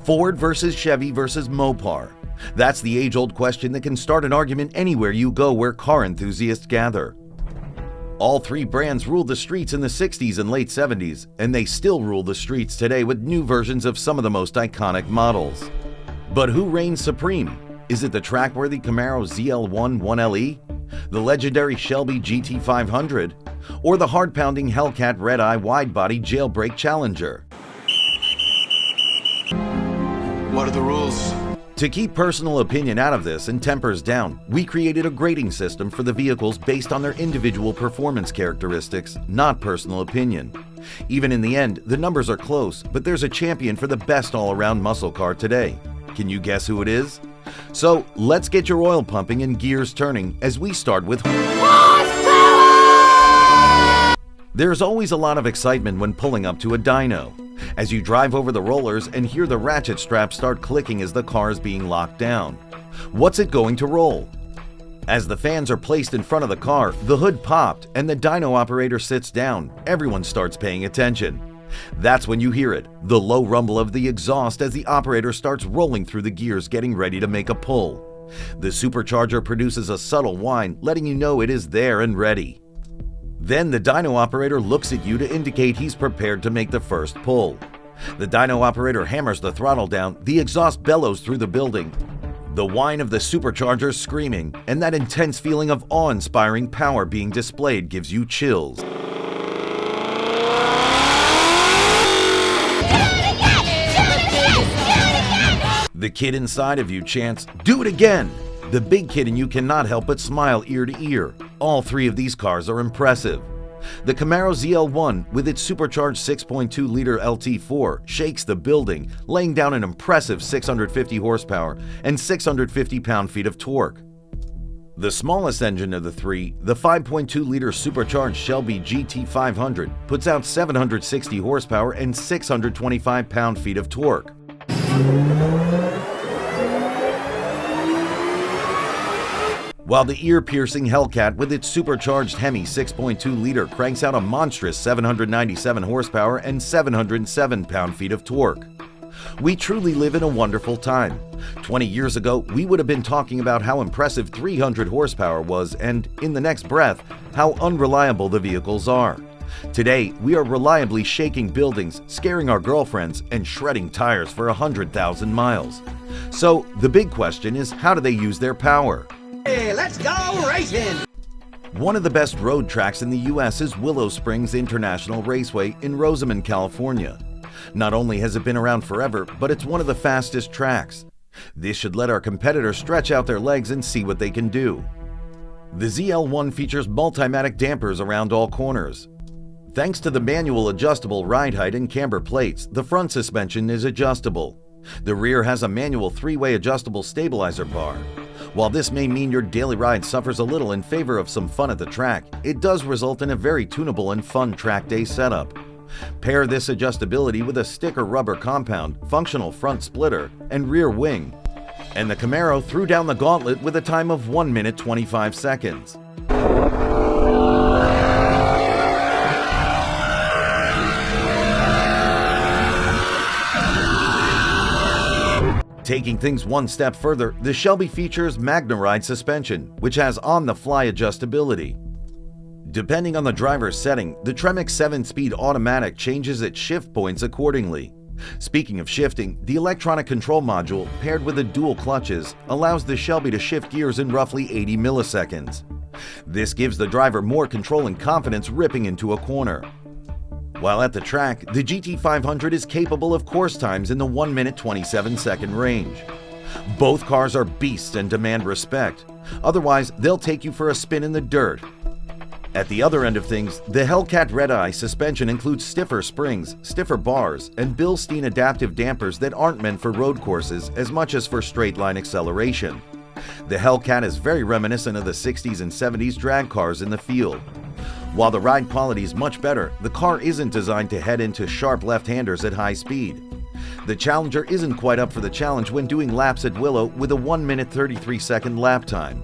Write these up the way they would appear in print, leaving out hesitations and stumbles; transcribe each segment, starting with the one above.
Ford versus Chevy versus Mopar. That's the age-old question that can start an argument anywhere you go where car enthusiasts gather. All three brands ruled the streets in the 60s and late 70s, and they still rule the streets today with new versions of some of the most iconic models. But who reigns supreme? Is it the track-worthy Camaro ZL1 1LE, the legendary Shelby GT500, or the hard-pounding Hellcat Redeye Widebody Jailbreak Challenger? What are the rules? To keep personal opinion out of this and tempers down, we created a grading system for the vehicles based on their individual performance characteristics, not personal opinion. Even in the end, the numbers are close, but there's a champion for the best all-around muscle car today. Can you guess who it is? So let's get your oil pumping and gears turning as we start with horsepower! There's always a lot of excitement when pulling up to a dyno, as you drive over the rollers and hear the ratchet straps start clicking as the car is being locked down. What's it going to roll? As the fans are placed in front of the car, the hood popped and the dyno operator sits down. Everyone starts paying attention. That's when you hear it, the low rumble of the exhaust as the operator starts rolling through the gears getting ready to make a pull. The supercharger produces a subtle whine, letting you know it is there and ready. Then the dyno operator looks at you to indicate he's prepared to make the first pull. The dyno operator hammers the throttle down, the exhaust bellows through the building. The whine of the supercharger screaming, and that intense feeling of awe-inspiring power being displayed gives you chills. The kid inside of you chants, "Do it again!" The big kid in you cannot help but smile ear to ear. All three of these cars are impressive. The Camaro ZL1, with its supercharged 6.2-liter LT4, shakes the building, laying down an impressive 650 horsepower and 650 pound-feet of torque. The smallest engine of the three, the 5.2-liter supercharged Shelby GT500, puts out 760 horsepower and 625 pound-feet of torque. While the ear-piercing Hellcat with its supercharged Hemi 6.2-liter cranks out a monstrous 797 horsepower and 707 pound-feet of torque. We truly live in a wonderful time. 20 years ago, we would have been talking about how impressive 300 horsepower was and, in the next breath, how unreliable the vehicles are. Today, we are reliably shaking buildings, scaring our girlfriends, and shredding tires for 100,000 miles. So, the big question is, how do they use their power? Hey, let's go racing! One of the best road tracks in the U.S. is Willow Springs International Raceway in Rosamond, California. Not only has it been around forever, but it's one of the fastest tracks. This should let our competitors stretch out their legs and see what they can do. The ZL1 features Multimatic dampers around all corners. Thanks to the manual adjustable ride height and camber plates, the front suspension is adjustable. The rear has a manual 3-way adjustable stabilizer bar. While this may mean your daily ride suffers a little in favor of some fun at the track, it does result in a very tunable and fun track day setup. Pair this adjustability with a sticker rubber compound, functional front splitter, and rear wing, and the Camaro threw down the gauntlet with a time of 1 minute 25 seconds. Taking things one step further, the Shelby features MagnaRide suspension, which has on-the-fly adjustability. Depending on the driver's setting, the Tremec 7-speed automatic changes its shift points accordingly. Speaking of shifting, the electronic control module, paired with the dual clutches, allows the Shelby to shift gears in roughly 80 milliseconds. This gives the driver more control and confidence ripping into a corner. While at the track, the GT500 is capable of course times in the 1 minute 27 second range. Both cars are beasts and demand respect, otherwise they'll take you for a spin in the dirt. At the other end of things, the Hellcat Redeye suspension includes stiffer springs, stiffer bars, and Bilstein adaptive dampers that aren't meant for road courses as much as for straight-line acceleration. The Hellcat is very reminiscent of the 60s and 70s drag cars in the field. While the ride quality is much better, the car isn't designed to head into sharp left-handers at high speed. The Challenger isn't quite up for the challenge when doing laps at Willow with a 1 minute 33 second lap time.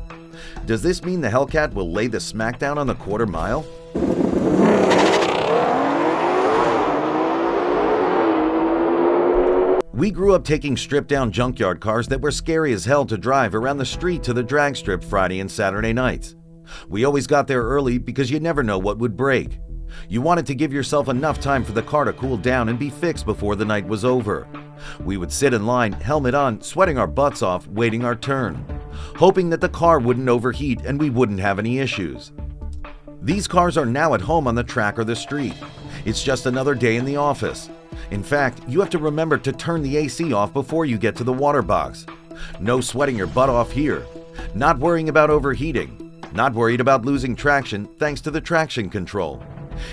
Does this mean the Hellcat will lay the smackdown on the quarter mile? We grew up taking stripped-down junkyard cars that were scary as hell to drive around the street to the drag strip Friday and Saturday nights. We always got there early because you never know what would break. You wanted to give yourself enough time for the car to cool down and be fixed before the night was over. We would sit in line, helmet on, sweating our butts off, waiting our turn, hoping that the car wouldn't overheat and we wouldn't have any issues. These cars are now at home on the track or the street. It's just another day in the office. In fact, you have to remember to turn the AC off before you get to the water box. No sweating your butt off here. Not worrying about overheating. Not worried about losing traction thanks to the traction control.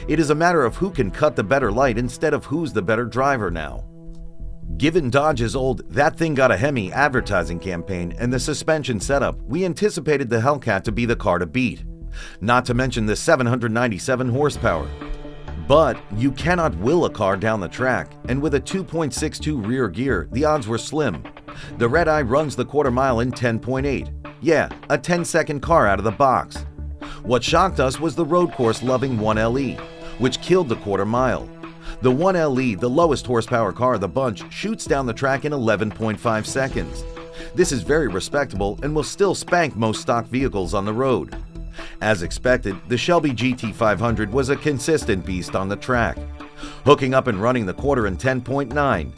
It is a matter of who can cut the better light instead of who's the better driver now. Given Dodge's old "that thing got a Hemi" advertising campaign and the suspension setup, we anticipated the Hellcat to be the car to beat. Not to mention the 797 horsepower. But you cannot will a car down the track, and with a 2.62 rear gear, the odds were slim. The Redeye runs the quarter mile in 10.8. Yeah, a 10-second car out of the box. What shocked us was the road course-loving 1LE, which killed the quarter mile. The 1LE, the lowest horsepower car of the bunch, shoots down the track in 11.5 seconds. This is very respectable and will still spank most stock vehicles on the road. As expected, the Shelby GT500 was a consistent beast on the track, hooking up and running the quarter in 10.9.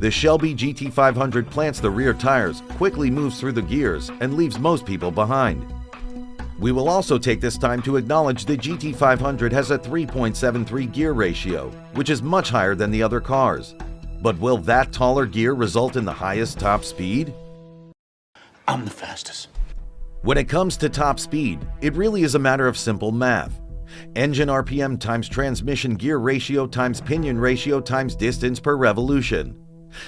The Shelby GT500 plants the rear tires, quickly moves through the gears, and leaves most people behind. We will also take this time to acknowledge the GT500 has a 3.73 gear ratio, which is much higher than the other cars. But will that taller gear result in the highest top speed? I'm the fastest. When it comes to top speed, it really is a matter of simple math. Engine RPM times transmission gear ratio times pinion ratio times distance per revolution.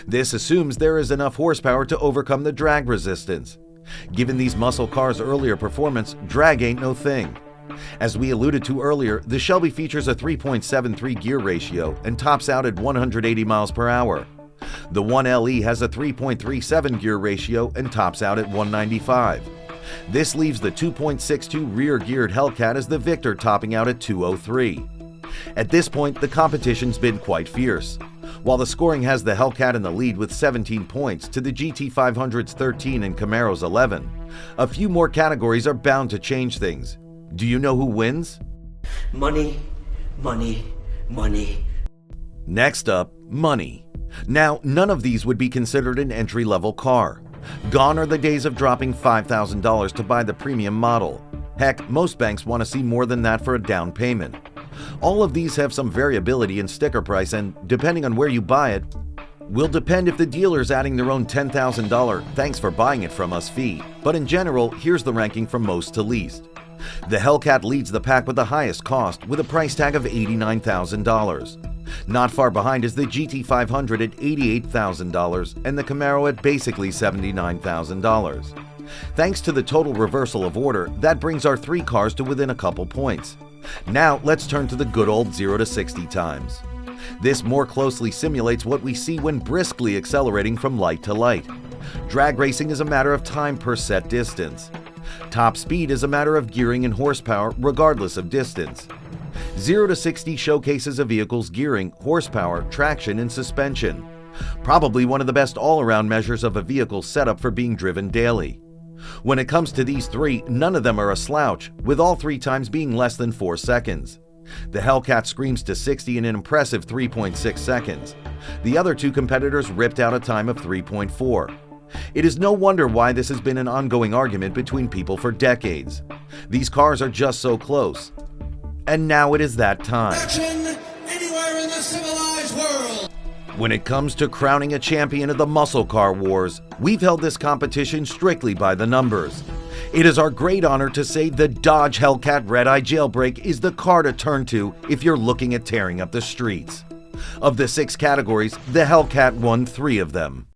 This assumes there is enough horsepower to overcome the drag resistance. Given these muscle cars' earlier performance, drag ain't no thing. As we alluded to earlier, the Shelby features a 3.73 gear ratio and tops out at 180 miles per hour. The 1LE has a 3.37 gear ratio and tops out at 195. This leaves the 2.62 rear-geared Hellcat as the victor, topping out at 203. At this point, the competition's been quite fierce. While the scoring has the Hellcat in the lead with 17 points to the GT500's 13 and Camaro's 11, a few more categories are bound to change things. Do you know who wins? Money, money, money. Next up, money. Now, none of these would be considered an entry-level car. Gone are the days of dropping $5,000 to buy the premium model. Heck, most banks want to see more than that for a down payment. All of these have some variability in sticker price and, depending on where you buy it, will depend if the dealer's adding their own $10,000 "thanks for buying it from us" fee. But in general, here's the ranking from most to least. The Hellcat leads the pack with the highest cost, with a price tag of $89,000. Not far behind is the GT500 at $88,000 and the Camaro at basically $79,000. Thanks to the total reversal of order, that brings our three cars to within a couple points. Now let's turn to the good old 0 to 60 times. This more closely simulates what we see when briskly accelerating from light to light. Drag racing is a matter of time per set distance. Top speed is a matter of gearing and horsepower regardless of distance. 0 to 60 showcases a vehicle's gearing, horsepower, traction, and suspension. Probably one of the best all-around measures of a vehicle's setup for being driven daily. When it comes to these three, none of them are a slouch, with all three times being less than 4 seconds. The Hellcat screams to 60 in an impressive 3.6 seconds. The other two competitors ripped out a time of 3.4. It is no wonder why this has been an ongoing argument between people for decades. These cars are just so close. And now it is that time. Action anywhere in the civilized world. When it comes to crowning a champion of the muscle car wars, we've held this competition strictly by the numbers. It is our great honor to say the Dodge Hellcat Redeye Jailbreak is the car to turn to if you're looking at tearing up the streets. Of the 6 categories, the Hellcat won 3 of them.